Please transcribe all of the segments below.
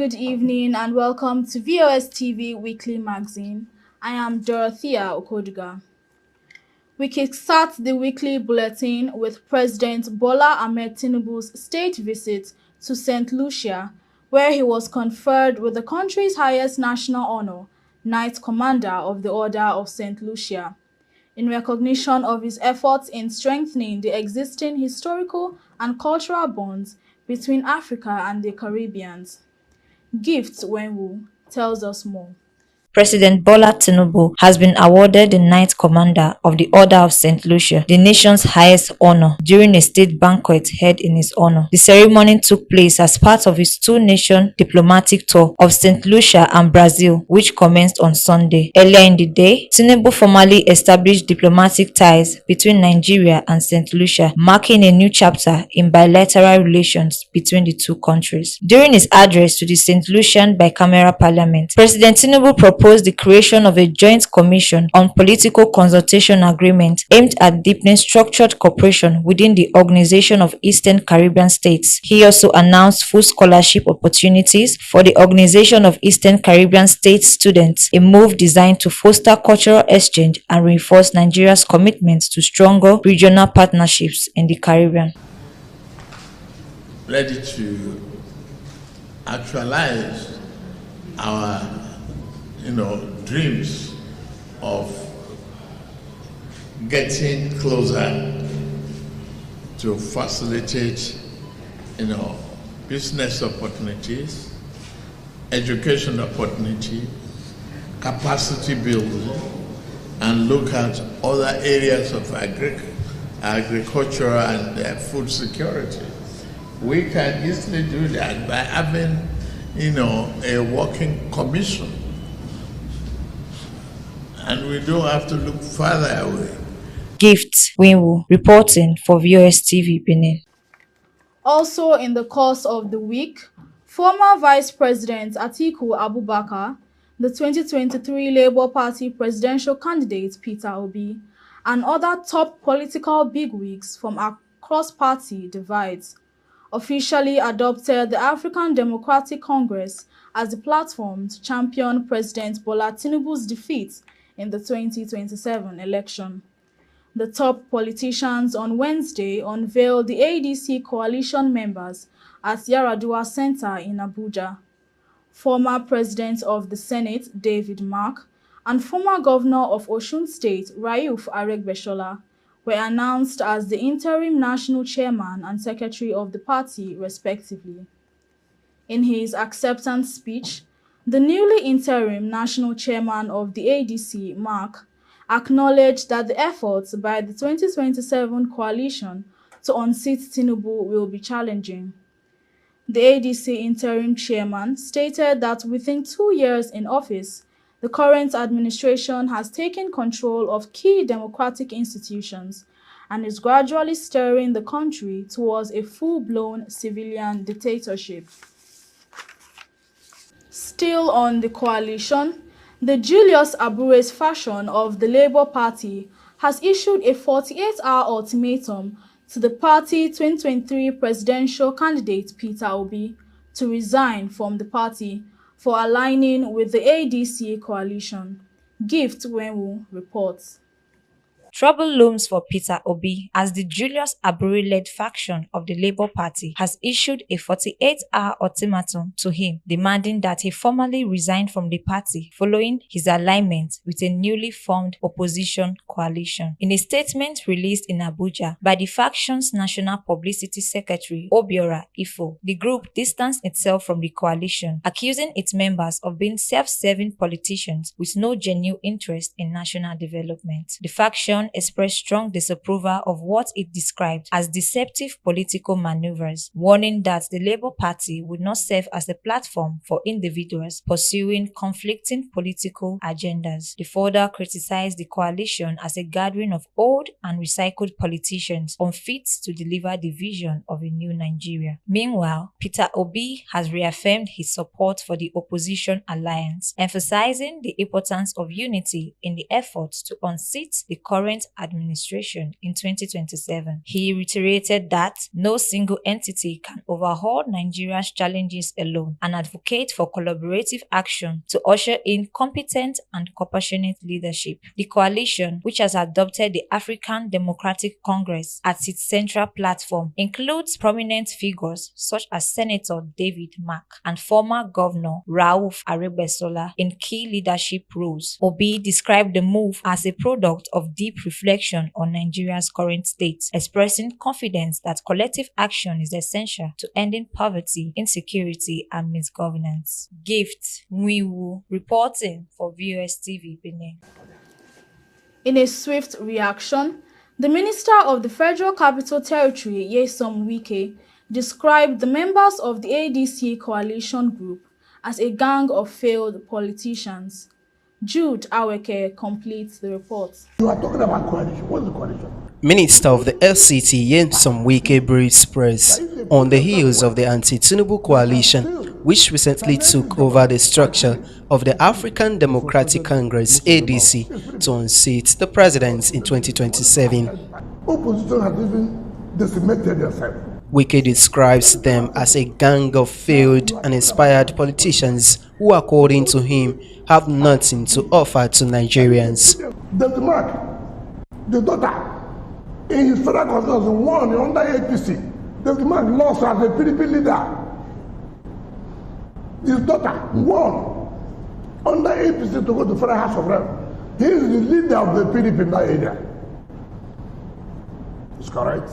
good evening and welcome to VOS TV Weekly Magazine. I am Dorothea Okoduga. We kickstart the weekly bulletin with President Bola Ahmed Tinubu's state visit to Saint Lucia, where he was conferred with the country's highest national honor, Knight Commander of the Order of Saint Lucia, in recognition of his efforts in strengthening the existing historical and cultural bonds between Africa and the Caribbean. Gift Wenwu tells us more. President Bola Tinubu has been awarded the Knight Commander of the Order of Saint Lucia, the nation's highest honor, during a state banquet held in his honor. The ceremony took place as part of his two-nation diplomatic tour of Saint Lucia and Brazil, which commenced on Sunday. Earlier in the day, Tinubu formally established diplomatic ties between Nigeria and Saint Lucia, marking a new chapter in bilateral relations between the two countries. During his address to the Saint Lucian Bicameral Parliament, President Tinubu proposed the creation of a joint commission on political consultation agreement aimed at deepening structured cooperation within the Organization of Eastern Caribbean States. He also announced full scholarship opportunities for the Organization of Eastern Caribbean States students, a move designed to foster cultural exchange and reinforce Nigeria's commitment to stronger regional partnerships in the Caribbean. Ready to actualize our dreams of getting closer to facilitate, business opportunities, education opportunity, capacity building, and look at other areas of agriculture and food security. We can easily do that by having, a working commission. And we don't have to look farther away. Gift Wenwu reporting for VOS TV Benin. Also in the course of the week, former Vice President Atiku Abubakar, the 2023 Labour Party presidential candidate Peter Obi, and other top political bigwigs from across party divides officially adopted the African Democratic Congress as the platform to champion President Bola Tinubu's defeat in the 2027 election. The top politicians on Wednesday unveiled the ADC coalition members at Yaradua Center in Abuja. Former President of the Senate, David Mark, and former Governor of Osun State, Rauf Aregbesola, were announced as the interim national chairman and secretary of the party, respectively. In his acceptance speech, the newly interim national chairman of the ADC, Mark, acknowledged that the efforts by the 2027 coalition to unseat Tinubu will be challenging. The ADC interim chairman stated that within 2 years in office, the current administration has taken control of key democratic institutions and is gradually steering the country towards a full-blown civilian dictatorship. Still on the coalition, the Julius Abure's faction of the Labour Party has issued a 48-hour ultimatum to the party 2023 presidential candidate Peter Obi to resign from the party for aligning with the ADC coalition. Gift Wenwu reports. Trouble looms for Peter Obi as the Julius Abure-led faction of the Labour Party has issued a 48-hour ultimatum to him, demanding that he formally resign from the party following his alignment with a newly formed opposition coalition. In a statement released in Abuja by the faction's National Publicity Secretary, Obiora Ifo, the group distanced itself from the coalition, accusing its members of being self-serving politicians with no genuine interest in national development. The faction expressed strong disapproval of what it described as deceptive political maneuvers, warning that the Labour Party would not serve as a platform for individuals pursuing conflicting political agendas. They further criticized the coalition as a gathering of old and recycled politicians unfit to deliver the vision of a new Nigeria. Meanwhile, Peter Obi has reaffirmed his support for the opposition alliance, emphasizing the importance of unity in the efforts to unseat the current current administration in 2027. He reiterated that no single entity can overhaul Nigeria's challenges alone and advocate for collaborative action to usher in competent and compassionate leadership. The coalition, which has adopted the African Democratic Congress as its central platform, includes prominent figures such as Senator David Mark and former Governor Rauf Aregbesola in key leadership roles. Obi described the move as a product of deep reflection on Nigeria's current state, expressing confidence that collective action is essential to ending poverty, insecurity, and misgovernance. Gift Nwiwu reporting for VOS TV Benin. In a swift reaction, the Minister of the Federal Capital Territory, Nyesom Wike, described the members of the ADC coalition group as a gang of failed politicians. Jude Aweke completes the report. You are talking about coalition. What's the coalition? Minister of the FCT Nyesom Wike briefed press on the heels of the anti-Tinubu coalition, which recently took over the structure of the African Democratic Congress (ADC) to unseat the president in 2027. Opposition has even decimated themselves. Wike describes them as a gang of failed and inspired politicians who, according to him, have nothing to offer to Nigerians. David Mark, the daughter, in his federal constituency, won under APC. David Mark lost as a PDP leader. His daughter won under APC to go to Federal House of Rep. He is the leader of the PDP in that area. It's correct.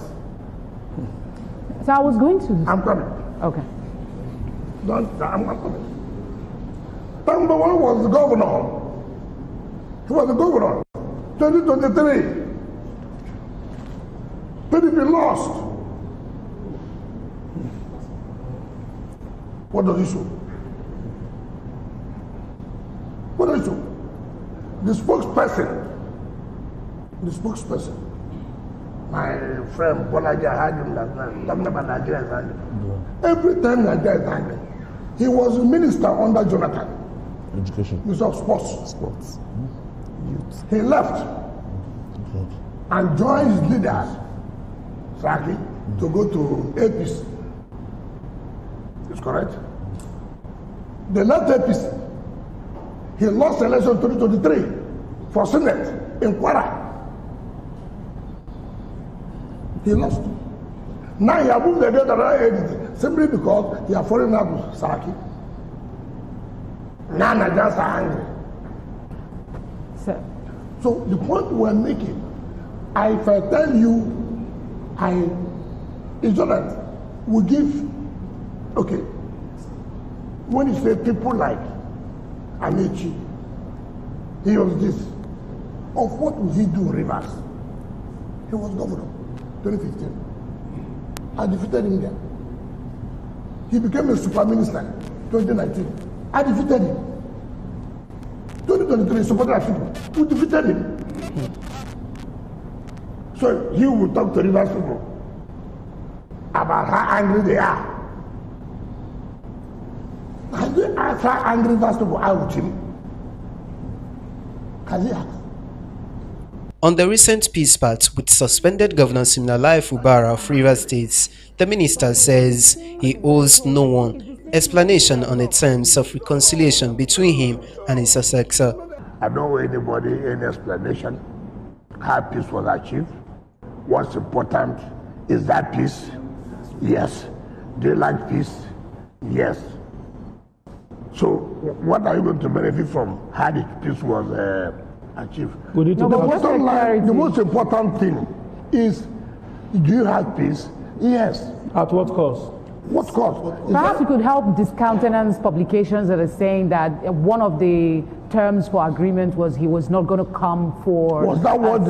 So I was going to... I'm coming. Okay. I'm coming. Number one was the governor. He was the governor. 2023. PDP lost. What does he show? What does he show? The spokesperson, my friend Bolaji, I had him last night, talking about Nigeria is angry. Every time Nigeria is angry, he was a minister under Jonathan. Education. Minister of Sports. Sports. Youth. He left and joined his leaders, Saki, to go to APC. Is correct? They left APC. He lost election 2023 for Senate in Kwara. He lost. Now he has moved the other ADC simply because he has fallen out with Saki. Now Nigerians are angry. So the point we're making, if I tell you, it's not that we give, okay, when you say people like Amechi, he was this. Of what would he do in Rivers? He was governor, 2015. I defeated him there. He became a super minister, 2019. I defeated him. 2023, supported Atiku. We defeated him. So he will talk to Rivers people about how angry they are. Have they asked how angry Rivers people are with him? Has he asked? On the recent peace pact with suspended Governor Siminalayi Fubara of Rivers State, the minister says he owes no one explanation on the terms of reconciliation between him and his successor. I don't owe anybody any explanation how peace was achieved. What's important is that peace. Yes. Do you like peace? Yes. So what are you going to benefit from how the peace was achieved? The most important thing is, do you have peace? Yes. At what cost? What cost? Perhaps you could help discountenance publications that are saying that one of the terms for agreement was he was not going to come for was that what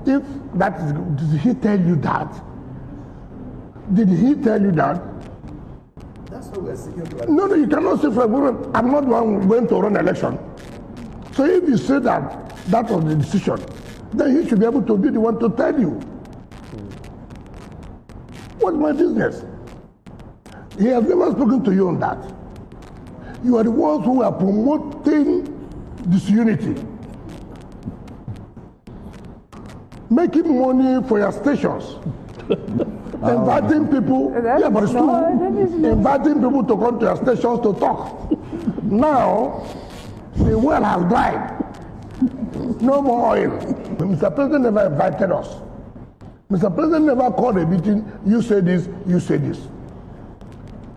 if that is, did he tell you that? Did he tell you that? That's what we're seeking. No, you cannot say for agreement. I'm not the one going to run election. So if you say that that was the decision, then he should be able to be the one to tell you. What's my business? He has never spoken to you on that. You are the ones who are promoting disunity. making money for your stations. Inviting people, yeah, but it's true. Inviting people to come to your stations to talk. Now, the well has dried. No more oil. Mr. President never invited us. Mr. President never called a meeting. You say this, you say this.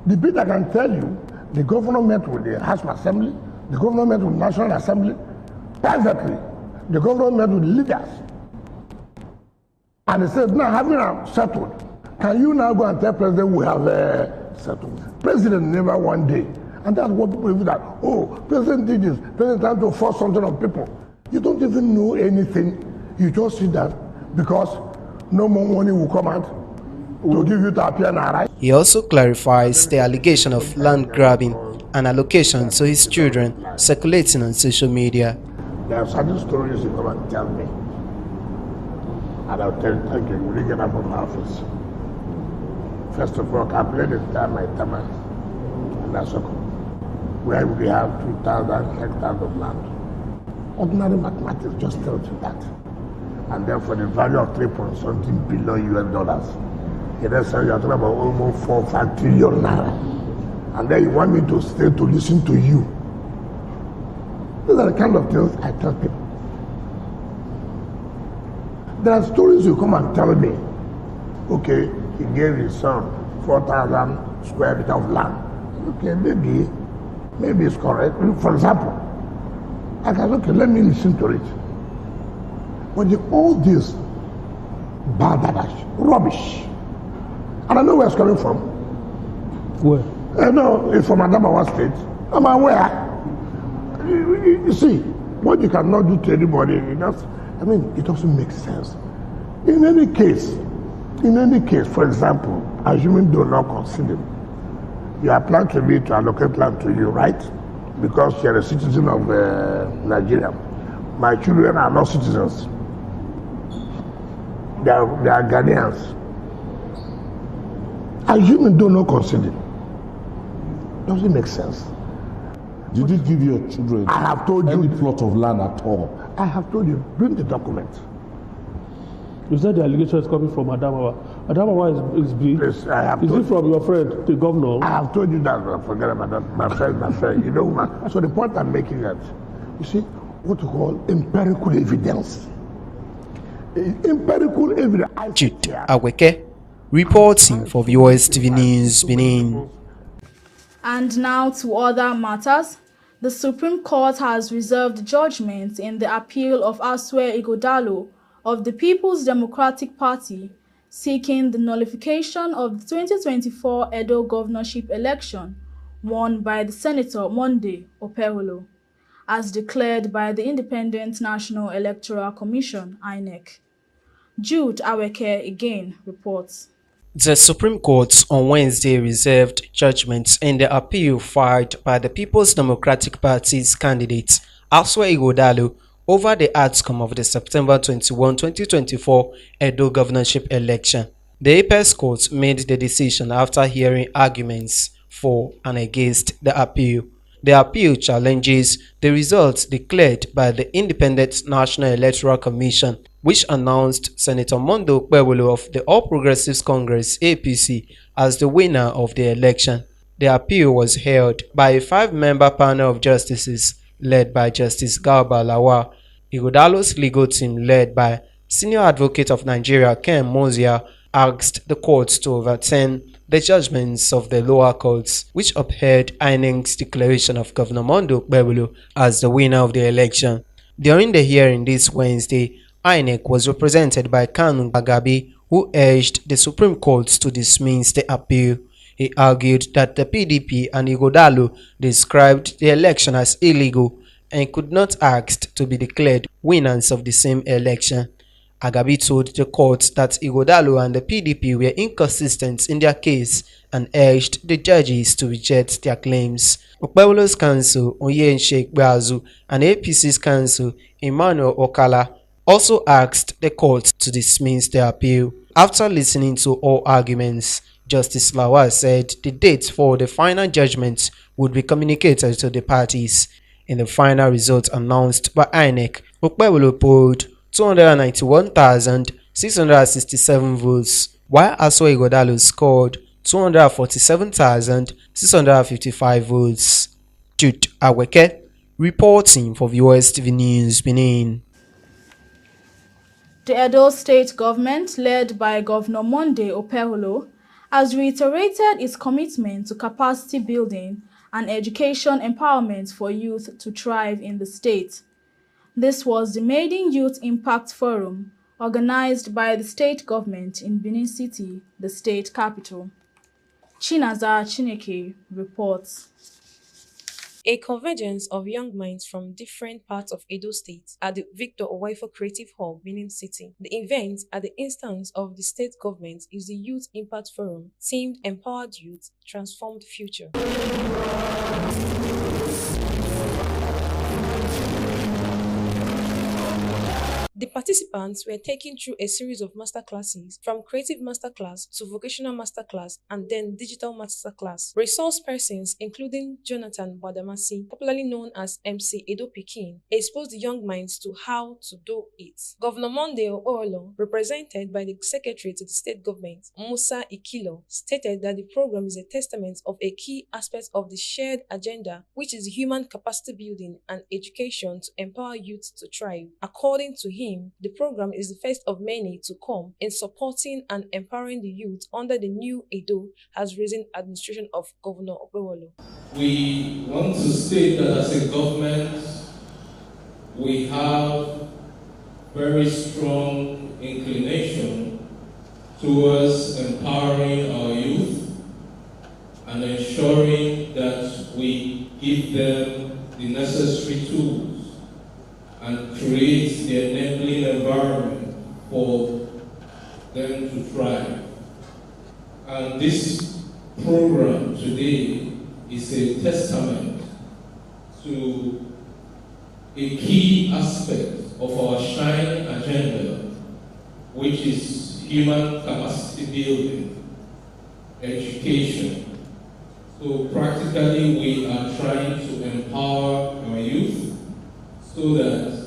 The bit I can tell you, the governor met with the House of Assembly, the governor met with the National Assembly, privately. The governor met with leaders. And he said, now having settled, can you now go and tell President we have settled? President never one day. And that's what people do that. Oh, President did this. President trying to force something on people. You don't even know anything. You just see that because no more money will come out to give you to appear and arrive. He also clarifies the allegation of land grabbing and allocation to his children circulating on social media. There are certain stories you come and tell me. And I'll tell you, thank you, when you get up from my office. First of all, calculate the time my time and that's okay. Where we have 2,000 hectares of land. Ordinary mathematics just tells you that. And then for the value of 3.something billion US dollars, it is you're talking about almost 4-5 trillion naira. And then you want me to stay to listen to you. These are the kind of things I tell people. There are stories you come and tell me. Okay, he gave his son 4,000 square meters of land. Okay, maybe it's correct. For example, I can okay, let me listen to it. But all this badabash, rubbish. And I know where it's coming from. Where? I know it's from Adamawa State. I'm aware. You see, what you cannot do to anybody, it doesn't make sense. In any case, for example, assuming do not consider, you are planning to me to allocate land to you, right? Because you're a citizen of Nigeria. My children are not citizens. They are Ghanaians. Assuming do not consider. Doesn't make sense. Did you give your children I have told any you plot of land at all? I have told you, bring the document. You said the allegation is coming from Adamawa. Adamawa is big. Please, I have Is told it from your friend, the governor? I have told you that, forget about that. My friend, you know, man. So the point I'm making that, you see, what you call empirical evidence. Empirical evidence. Jude Aweke, reporting for Viewers TV News, Benin. And now to other matters. The Supreme Court has reserved judgment in the appeal of Asue Ighodalo of the People's Democratic Party seeking the nullification of the 2024 Edo governorship election won by the Senator Monday Okpebholo, as declared by the Independent National Electoral Commission, INEC. Jude Aweke again reports. The Supreme Court on Wednesday reserved judgment in the appeal filed by the People's Democratic Party's candidate Asue Ighodalo over the outcome of the September 21, 2024 Edo governorship election. The Apex Court made the decision after hearing arguments for and against the appeal. The appeal challenges the results declared by the Independent National Electoral Commission, which announced Senator Monday Okpebholo of the All Progressives Congress (APC) as the winner of the election. The appeal was held by a 5-member panel of justices led by Justice Garba Lawal. Ighodalo's legal team, led by Senior Advocate of Nigeria Ken Mozia, asked the court to overturn the judgments of the lower courts, which upheld INEC's declaration of Governor Monday Okpebholo as the winner of the election. During the hearing this Wednesday, INEC was represented by Kanu Agabi, who urged the Supreme Court to dismiss the appeal. He argued that the PDP and Ighodalo described the election as illegal and could not ask to be declared winners of the same election. Agabi told the court that Ighodalo and the PDP were inconsistent in their case and urged the judges to reject their claims. Okpebholo's counsel, Onyenche Ikpeazu, and APC's counsel, Emmanuel Okala, also asked the court to dismiss the appeal. After listening to all arguments, Justice Lawal said the date for the final judgment would be communicated to the parties. In the final result announced by INEC, Okpebholo polled 291,667 votes, while Aso Ighodalo scored 247,655 votes. Jude Aweke, reporting for Viewers TV News, Benin. The Edo State government, led by Governor Monday Opeholo, has reiterated its commitment to capacity building and education empowerment for youth to thrive in the state. This was the maiden Youth Impact Forum, organized by the state government in Benin City, the state capital. Chinaza Chineke reports. A convergence of young minds from different parts of Edo State at the Victor Owaifo Creative Hall, Benin City. The event, at the instance of the state government, is the Youth Impact Forum, themed Empowered Youth, Transformed Future. The participants were taken through a series of masterclasses, from Creative Masterclass to Vocational Masterclass and then Digital Masterclass. Resource persons, including Jonathan Badamasi, popularly known as MC Edo Pikin, exposed the young minds to how to do it. Governor Monday Oolo, represented by the Secretary to the State Government, Musa Ikilo, stated that the program is a testament of a key aspect of the shared agenda, which is human capacity building and education to empower youth to thrive. According to him, the program is the first of many to come in supporting and empowering the youth under the new Edo has risen administration of Governor Opeholo. We want to state that as a government, we have very strong inclination towards empowering our youth and ensuring that we give them the necessary tools and create the enabling environment for them to thrive. And this program today is a testament to a key aspect of our SHINE agenda, which is human capacity building, education. So practically we are trying to empower our youth so that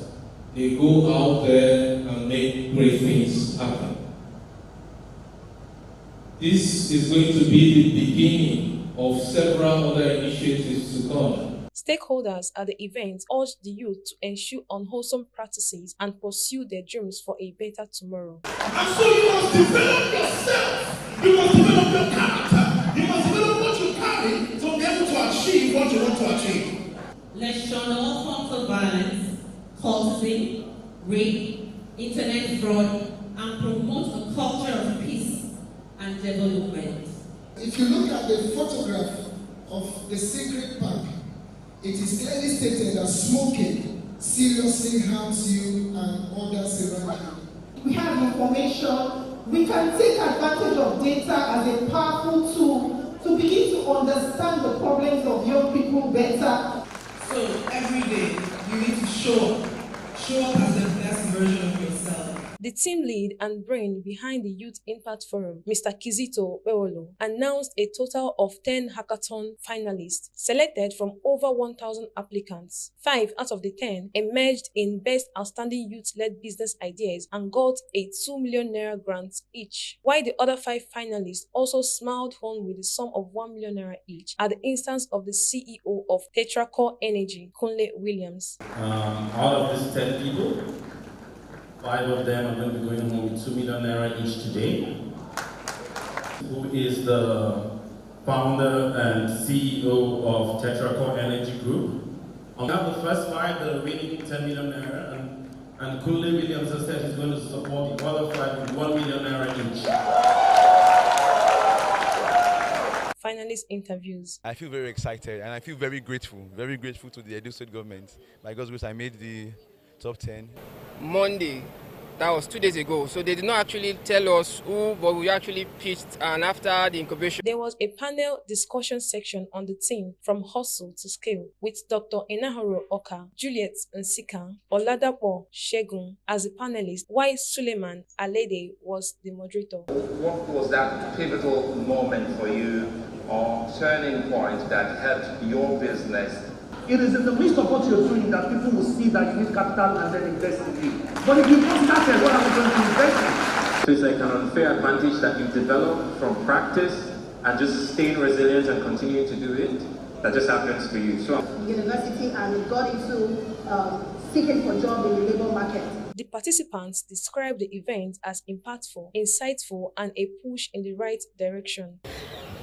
they go out there and make great things happen. This is going to be the beginning of several other initiatives to come. Stakeholders at the event urged the youth to eschew unwholesome practices and pursue their dreams for a better tomorrow. And so you must develop yourself. You must develop your character. You must develop what you carry to be able to achieve what you want to achieve. Let's shun all forms of violence, cultism, rape, internet fraud, and promote a culture of peace and development. If you look at the photograph of the sacred park, it is clearly stated that smoking seriously harms you and others around you. We have information. We can take advantage of data as a powerful tool to begin to understand the problems of young people better. So every day you need to show up as the best version of yourself. The team lead and brain behind the Youth Impact Forum, Mr. Kizito Weolo, announced a total of 10 hackathon finalists selected from over 1,000 applicants. 5 out of the 10 emerged in Best Outstanding Youth-Led Business Ideas and got a 2 million naira grant each, while the other 5 finalists also smiled home with the sum of 1 million naira each at the instance of the CEO of Tetracore Energy, Kunle Williams. Out of these 10 people, 5 of them are going to be going home with 2 million naira each today. Who is the founder and CEO of Tetracore Energy Group. We have the first 5 that are winning 10 million naira, and Kunle Williams has said he's going to support the other 5 with 1 million naira each. Finalist interviews. I feel very excited and I feel very grateful to the Edo State government. By God's grace, I made the top 10. Monday, that was 2 days ago, so they did not actually tell us who, but we actually pitched, and after the incubation there was a panel discussion section on the team from hustle to scale with Dr. Enahoro Oka, Juliet Nsika, Oladapo Shegun as the panelist, while Suleiman Alede was the moderator. What was that pivotal moment for you, or turning point that helped your business It is in the midst of what you're doing that people will see that you need capital and then invest in you. But if you've not started, what are we going to invest in? So it's like an unfair advantage that you develop from practice and just staying resilient and continuing to do it. That just happens for you. So university and got into seeking for jobs in the labor market. The participants described the event as impactful, insightful, and a push in the right direction.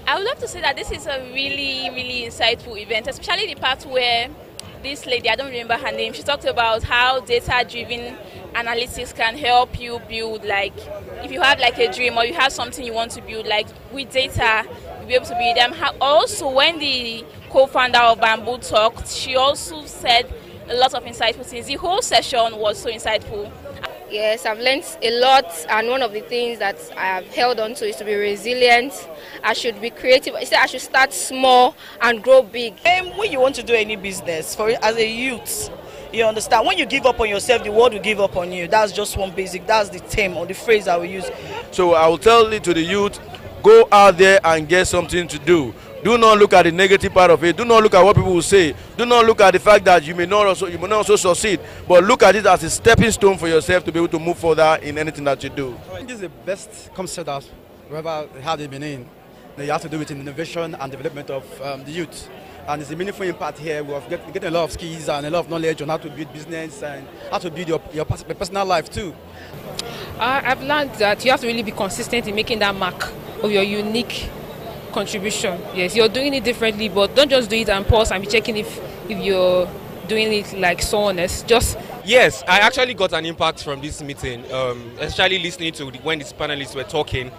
I would love to say that this is a really, really insightful event, especially the part where this lady, I don't remember her name, she talked about how data-driven analytics can help you build, like, if you have like a dream or you have something you want to build, like with data, you'll be able to build them. Also, when the co-founder of Bamboo talked, she also said a lot of insightful things. The whole session was so insightful. Yes, I've learned a lot, and one of the things that I have held on to is to be resilient. I should be creative. I should start small and grow big. When you want to do any business, as a youth, you understand, when you give up on yourself, the world will give up on you. That's just one basic, that's the term or the phrase I will use. So I will tell it to the youth, go out there and get something to do. Do not look at the negative part of it. Do not look at what people will say. Do not look at the fact that you may not also succeed. But look at it as a stepping stone for yourself to be able to move further in anything that you do. I think this is the best concept that wherever have they been in. You have to do with innovation and development of the youth. And it's a meaningful impact here. We have getting a lot of skills and a lot of knowledge on how to build business and how to build your personal life too. I've learned that you have to really be consistent in making that mark of your unique contribution. Yes, you're doing it differently, but don't just do it and pause and be checking if you're doing it like someone else. Yes, I actually got an impact from this meeting, especially listening to when these panelists were talking.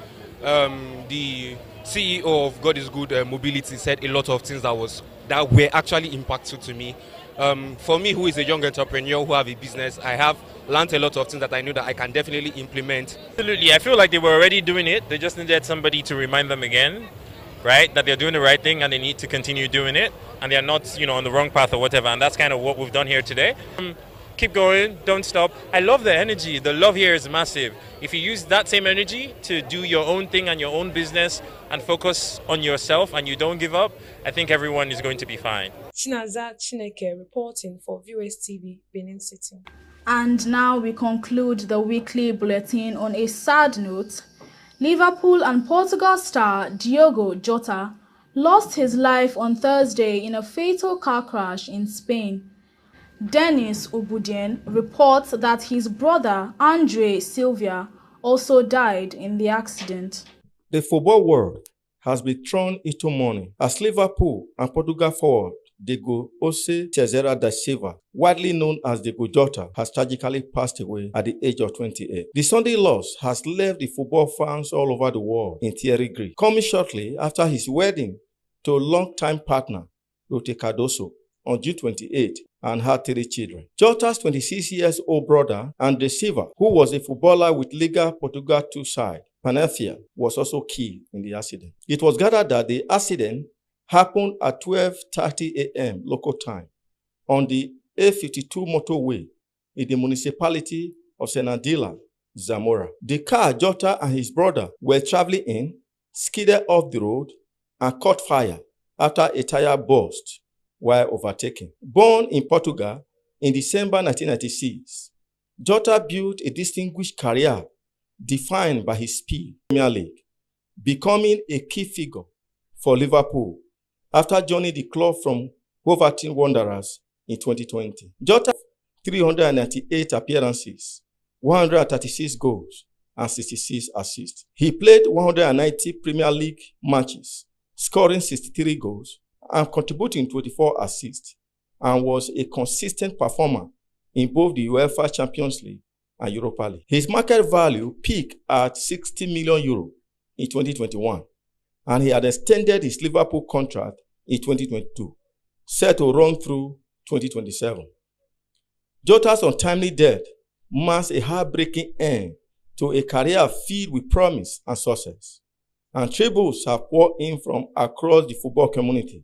The CEO of God is Good Mobility said a lot of things that were actually impactful to me. For me, who is a young entrepreneur who have a business, I have learned a lot of things that I know that I can definitely implement. Absolutely, I feel like they were already doing it. They just needed somebody to remind them again, right? That they're doing the right thing and they need to continue doing it, and they're not, on the wrong path or whatever. And that's kind of what we've done here today. Keep going, don't stop. I love the energy. The love here is massive. If you use that same energy to do your own thing and your own business and focus on yourself and you don't give up, I think everyone is going to be fine. Chinaza Chineke reporting for Viewers TV, Benin City. And now we conclude the weekly bulletin on a sad note. Liverpool and Portugal star Diogo Jota lost his life on Thursday in a fatal car crash in Spain. Dennis Ubudien reports that his brother Andre Silva also died in the accident. The football world has been thrown into mourning as Liverpool and Portugal forward Diego Teixeira da Silva, widely known as Diogo Jota, has tragically passed away at the age of 28. The Sunday loss has left the football fans all over the world in teary grief, coming shortly after his wedding to a long-time partner, Lotte Cardoso, on June 28 and had 3 children. Jota's 26-year-old brother, Andre Silva, who was a footballer with Liga Portugal 2 side, Panafia, was also killed in the accident. It was gathered that the accident happened at 12:30 a.m. local time on the A52 motorway in the municipality of Senadilla, Zamora. The car Jota and his brother were traveling in skidded off the road and caught fire after a tire burst while overtaking. Born in Portugal in December 1996, Jota built a distinguished career defined by his speed in the Premier League, becoming a key figure for Liverpool after joining the club from Wolverhampton Wanderers in 2020. Jota had 398 appearances, 136 goals, and 66 assists. He played 190 Premier League matches, scoring 63 goals and contributing 24 assists, and was a consistent performer in both the UEFA Champions League and Europa League. His market value peaked at €60 million in 2021, and he had extended his Liverpool contract in 2022, set to run through 2027. Jota's untimely death marks a heartbreaking end to a career filled with promise and success, and tributes have poured in from across the football community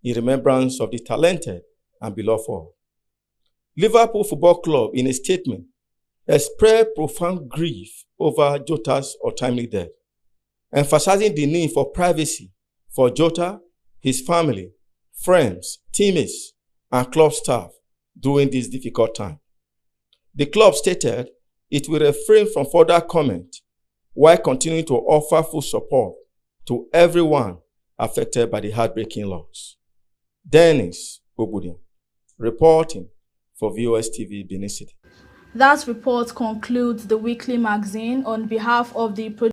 in remembrance of the talented and beloved forward. Liverpool Football Club, in a statement, expressed profound grief over Jota's untimely death, emphasizing the need for privacy for Jota, his family, friends, teammates, and club staff during this difficult time. The club stated it will refrain from further comment while continuing to offer full support to everyone affected by the heartbreaking loss. Dennis Obudin, reporting for VOS TV Benin City. That report concludes the weekly magazine. On behalf of the